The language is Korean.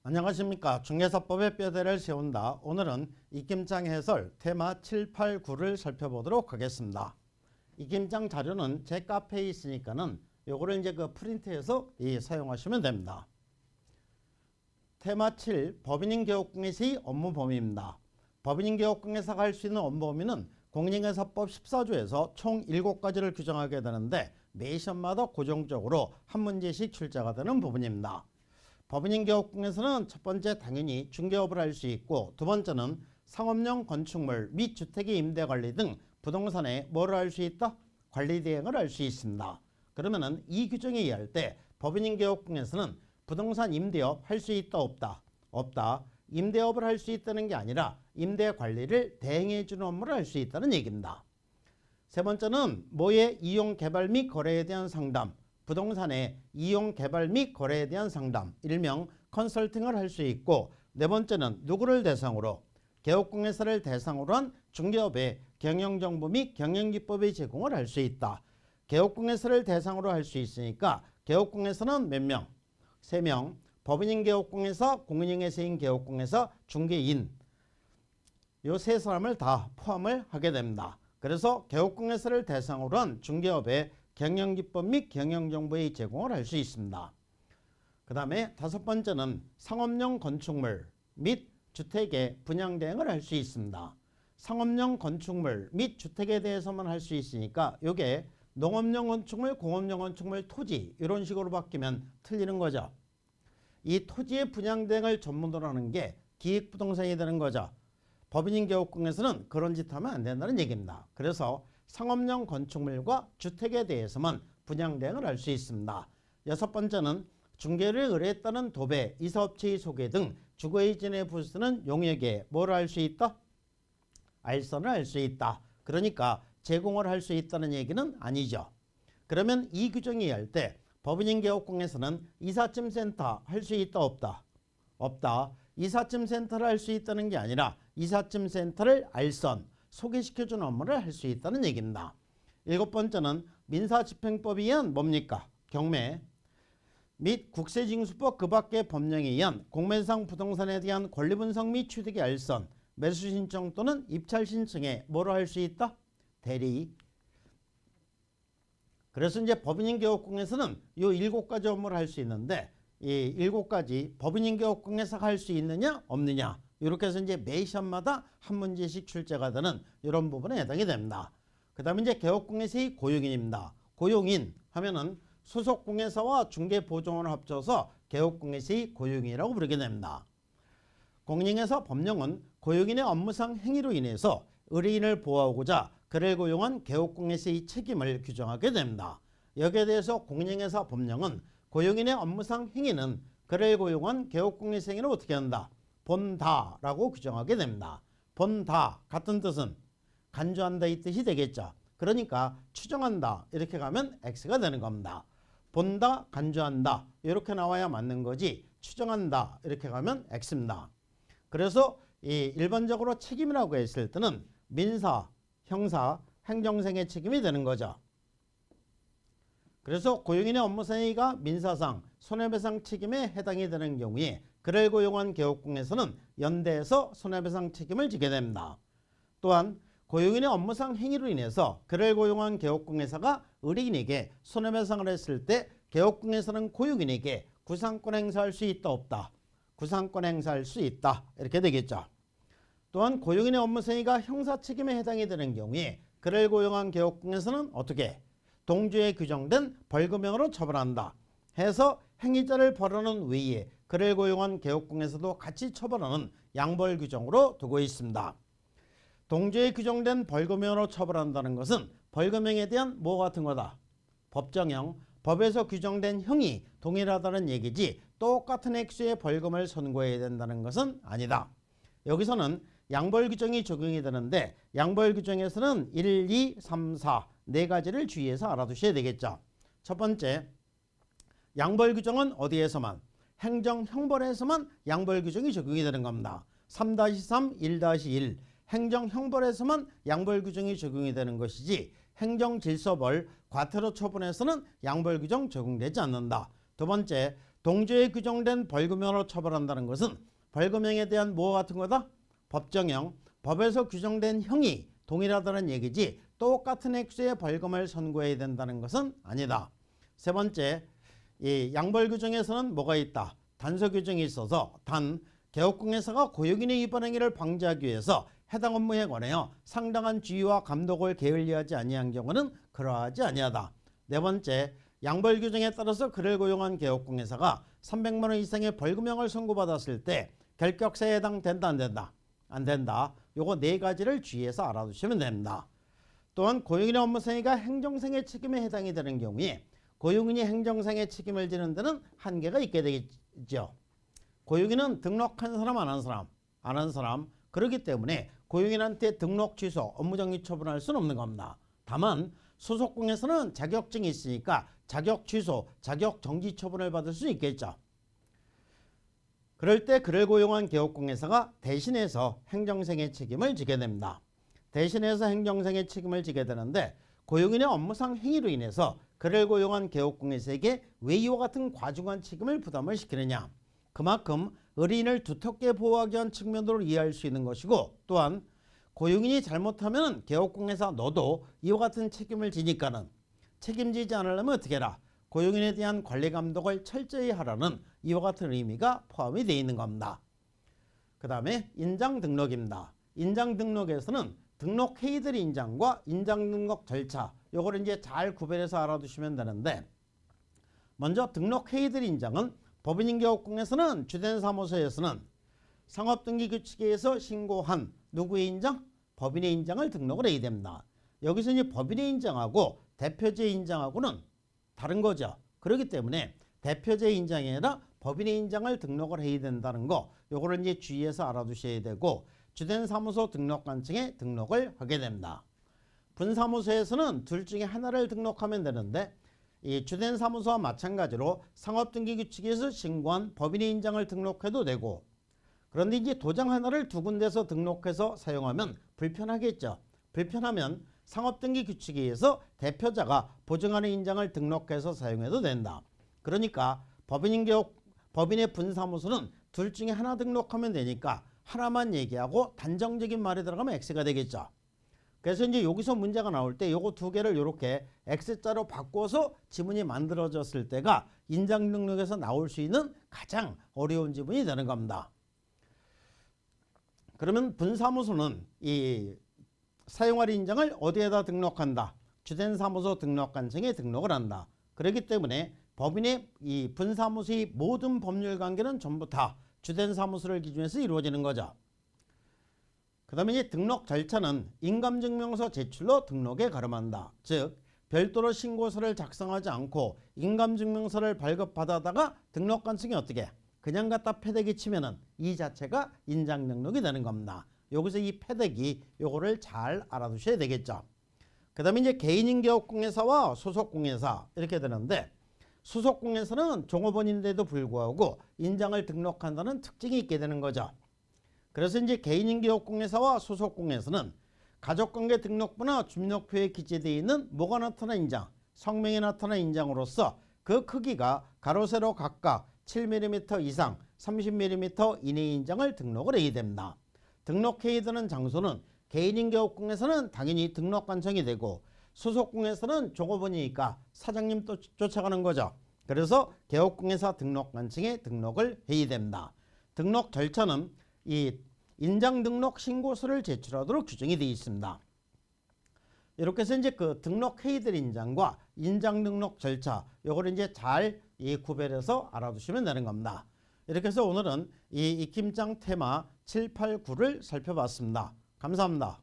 안녕하십니까. 중개사법의 뼈대를 세운다. 오늘은 입김장 해설 테마 7, 8, 9를 살펴보도록 하겠습니다. 입김장 자료는 제 카페에 있으니까는 요거를 이제 프린트해서 사용하시면 됩니다. 테마 7, 법인인 개업공예사의 업무 범위입니다. 법인인 개업공예사가 할 수 있는 업무 범위는 공인중개사법 14조에서 총 7가지를 규정하게 되는데 매 시험마다 고정적으로 한 문제씩 출제가 되는 부분입니다. 법인인 개업공예사는 첫 번째 당연히 중개업을 할 수 있고, 두 번째는 상업용 건축물 및 주택의 임대관리 등 부동산에 뭐를 할 수 있다? 관리 대행을 할 수 있습니다. 그러면은 이 규정에 의할 때 법인인 개업공예사는 부동산 임대업 할 수 있다 없다? 없다. 임대업을 할 수 있다는 게 아니라 임대 관리를 대행해 주는 업무를 할 수 있다는 얘기입니다. 세 번째는 뭐의 이용 개발 및 거래에 대한 상담, 부동산의 이용 개발 및 거래에 대한 상담, 일명 컨설팅을 할 수 있고, 네 번째는 누구를 대상으로? 개업공예사를 대상으로 한 중개업의 경영정보 및 경영기법의 제공을 할 수 있다. 개업공예사를 대상으로 할 수 있으니까 개업공예사는 몇 명? 3명. 법인인 개업공예사, 공인중개사인 개업공예사, 중개인, 요 세 사람을 다 포함을 하게 됩니다. 그래서 개업공예사를 대상으로 한 중개업의 경영기법 및 경영정보의 제공을 할 수 있습니다. 그 다음에 다섯 번째는 상업용 건축물 및 주택의 분양 대행을 할 수 있습니다. 상업용 건축물 및 주택에 대해서만 할 수 있으니까 이게 농업용 건축물, 공업용 건축물, 토지 이런 식으로 바뀌면 틀리는 거죠. 이 토지의 분양 대행을 전문으로 하는 게 기획부동산이 되는 거죠. 법인인 개업공예사는 그런 짓 하면 안 된다는 얘기입니다. 그래서 상업용 건축물과 주택에 대해서만 분양 대행을 할 수 있습니다. 여섯 번째는 중개를 의뢰했다는 도배, 이사업체의 소개 등 주거이전에 부수는 용역에 뭐를 할 수 있다? 알선을 할 수 있다. 그러니까 제공을 할 수 있다는 얘기는 아니죠. 그러면 이 규정이 할 때 법인인 개업공예사는 이삿짐 센터 할 수 있다 없다? 없다. 이삿짐 센터를 할 수 있다는 게 아니라 이삿짐 센터를 알선, 소개시켜주는 업무를 할 수 있다는 얘기입니다. 일곱 번째는 민사집행법에 의한 뭡니까? 경매 및 국세징수법 그 밖의 법령에 의한 공매상 부동산에 대한 권리분석 및 취득의 알선, 매수신청 또는 입찰신청에 뭐로 할 수 있다? 대리. 그래서 이제 법인인 개업공예사는 이 7가지 업무를 할 수 있는데, 이 7가지 법인인 개업공예사가 할 수 있느냐 없느냐, 이렇게 해서 이제 매 시험마다 한 문제씩 출제가 되는 이런 부분에 해당이 됩니다. 그 다음에 이제 개업공예사의 고용인입니다. 고용인 하면은 소속공예사와 중개보조원을 합쳐서 개업공예사의 고용인이라고 부르게 됩니다. 공인중개사 법령은 고용인의 업무상 행위로 인해서 의뢰인을 보호하고자 그를 고용한 개업공예사의 책임을 규정하게 됩니다. 여기에 대해서 공인중개사 법령은 고용인의 업무상 행위는 그를 고용한 개업공예사 행위를 어떻게 한다? 본다라고 규정하게 됩니다. 본다 같은 뜻은 간주한다 이 뜻이 되겠죠. 그러니까 추정한다 이렇게 가면 X가 되는 겁니다. 본다, 간주한다 이렇게 나와야 맞는 거지, 추정한다 이렇게 가면 X입니다. 그래서 이 일반적으로 책임이라고 했을 때는 민사, 형사, 행정상의 책임이 되는 거죠. 그래서 고용인의 업무상 행위가 민사상 손해배상 책임에 해당이 되는 경우에 그를 고용한 개업공예사는 연대해서 손해배상 책임을 지게 됩니다. 또한 고용인의 업무상 행위로 인해서 그를 고용한 개업공예사가 의뢰인에게 손해배상을 했을 때 개업공예사는 고용인에게 구상권 행사할 수 있다 없다? 구상권 행사할 수 있다 이렇게 되겠죠. 또한 고용인의 업무상 행위가 형사책임에 해당이 되는 경우에 그를 고용한 개업공예사는 어떻게? 동조에 규정된 벌금형으로 처벌한다 해서 행위자를 벌하는 외에 그를 고용한 개업공예사도 같이 처벌하는 양벌 규정으로 두고 있습니다. 동조에 규정된 벌금형으로 처벌한다는 것은 벌금형에 대한 뭐 같은 거다? 법정형, 법에서 규정된 형이 동일하다는 얘기지 똑같은 액수의 벌금을 선고해야 된다는 것은 아니다. 여기서는 양벌 규정이 적용이 되는데 양벌 규정에서는 1, 2, 3, 4 네 가지를 주의해서 알아두셔야 되겠죠. 첫 번째, 양벌 규정은 어디에서만? 행정형벌에서만 양벌 규정이 적용이 되는 겁니다. 3-3, 1-1 행정형벌에서만 양벌 규정이 적용이 되는 것이지 행정질서벌, 과태료 처분에서는 양벌 규정 적용되지 않는다. 두 번째, 동조에 규정된 벌금형으로 처벌한다는 것은 벌금형에 대한 뭐와 같은 거다? 법정형, 법에서 규정된 형이 동일하다는 얘기지 똑같은 액수의 벌금을 선고해야 된다는 것은 아니다. 세 번째, 이 양벌 규정에서는 뭐가 있다? 단서 규정이 있어서 단 개업공예사가 고용인의 위반 행위를 방지하기 위해서 해당 업무에 관하여 상당한 주의와 감독을 게을리하지 아니한 경우는 그러하지 아니하다. 네 번째, 양벌 규정에 따라서 그를 고용한 개업공예사가 300만 원 이상의 벌금형을 선고받았을 때 결격사에 해당된다 안 된다? 안 된다. 요거 네 가지를 주의해서 알아두시면 됩니다. 또한 고용인의 업무상해가 행정상해 책임에 해당이 되는 경우에 고용인이 행정상해 책임을 지는 데는 한계가 있게 되겠죠. 고용인은 등록한 사람 안 한 사람 안 한 사람 그렇기 때문에 고용인한테 등록 취소 업무정지 처분할 수는 없는 겁니다. 다만 소속공에서는 자격증이 있으니까 자격 취소 자격 정지 처분을 받을 수 있겠죠. 그럴 때 그를 고용한 개업공예사가 대신해서 행정상해 책임을 지게 됩니다. 대신해서 행정상해 책임을 지게 되는데 고용인의 업무상 행위로 인해서 그를 고용한 개업공예사에게 왜 이와 같은 과중한 책임을 부담을 시키느냐. 그만큼 의뢰인을 두텁게 보호하기 위한 측면으로 이해할 수 있는 것이고 또한 고용인이 잘못하면 개업공예사 너도 이와 같은 책임을 지니까는 책임지지 않으려면 어떻게 해라. 고용인에 대한 관리 감독을 철저히 하라는 이와 같은 의미가 포함이 되어 있는 겁니다. 그 다음에 인장 등록입니다. 인장 등록에서는 등록 회의들 인장과 인장 등록 절차 요거를 이제 잘 구별해서 알아두시면 되는데 먼저 등록 회의들 인장은 법인인 개업공에서는 주된 사무소에서는 상업등기규칙에 의해서 신고한 누구의 인장? 법인의 인장을 등록을 해야 됩니다. 여기서 이제 법인의 인장하고 대표자의 인장하고는 다른 거죠. 그렇기 때문에 대표자의 인장이 아니라 법인의 인장을 등록을 해야 된다는 거 요거를 이제 주의해서 알아두셔야 되고 주된 사무소 등록관청에 등록을 하게 됩니다. 분사무소에서는 둘 중에 하나를 등록하면 되는데 이 주된 사무소와 마찬가지로 상업등기규칙에서 신고한 법인의 인장을 등록해도 되고 그런데 이제 도장 하나를 두 군데서 등록해서 사용하면 불편하겠죠. 불편하면 상업등기규칙에 의해서 대표자가 보증하는 인장을 등록해서 사용해도 된다. 그러니까 법인의 분사무소는 둘 중에 하나 등록하면 되니까 하나만 얘기하고 단정적인 말이 들어가면 X가 되겠죠. 그래서 이제 여기서 문제가 나올 때 요거 두 개를 이렇게 X자로 바꿔서 지문이 만들어졌을 때가 인장 등록에서 나올 수 있는 가장 어려운 지문이 되는 겁니다. 그러면 분사무소는 이 사용할 인장을 어디에다 등록한다? 주된 사무소 등록관청에 등록을 한다. 그렇기 때문에 법인의 이 분사무소의 모든 법률 관계는 전부 다 주된 사무소를 기준해서 이루어지는 거죠. 그 다음에 이제 등록 절차는 인감증명서 제출로 등록에 가름한다. 즉 별도로 신고서를 작성하지 않고 인감증명서를 발급받아다가 등록관청이 어떻게 그냥 갖다 패대기 치면은 이 자체가 인장 등록이 되는 겁니다. 여기서 이 패대기 요거를 잘 알아두셔야 되겠죠. 그 다음에 이제 개인인 개업공예사와 소속공예사 이렇게 되는데 소속공예사는 종업원인데도 불구하고 인장을 등록한다는 특징이 있게 되는 거죠. 그래서 이제 개인인 개업공예사와 소속공예사는 가족관계 등록부나 주민등록표에 기재되어 있는 뭐가 나타난 인장, 성명이 나타난 인장으로서 그 크기가 가로 세로 각각 7mm 이상 30mm 이내의 인장을 등록을 해야 됩니다. 등록해야 되는 장소는 개인인 개업공예사는 당연히 등록관청이 되고 소속공예사는 종업원이니까 사장님 또 쫓아가는 거죠. 그래서 개업공예사 등록관청에 등록을 해야 됩니다. 등록 절차는 이 인장 등록 신고서를 제출하도록 규정이 되어 있습니다. 이렇게 해서 이제 그 등록 회의들 인장과 인장 등록 절차 요거를 이제 잘 구별해서 알아두시면 되는 겁니다. 이렇게 해서 오늘은 이 익힘장 테마 7, 8, 9를 살펴봤습니다. 감사합니다.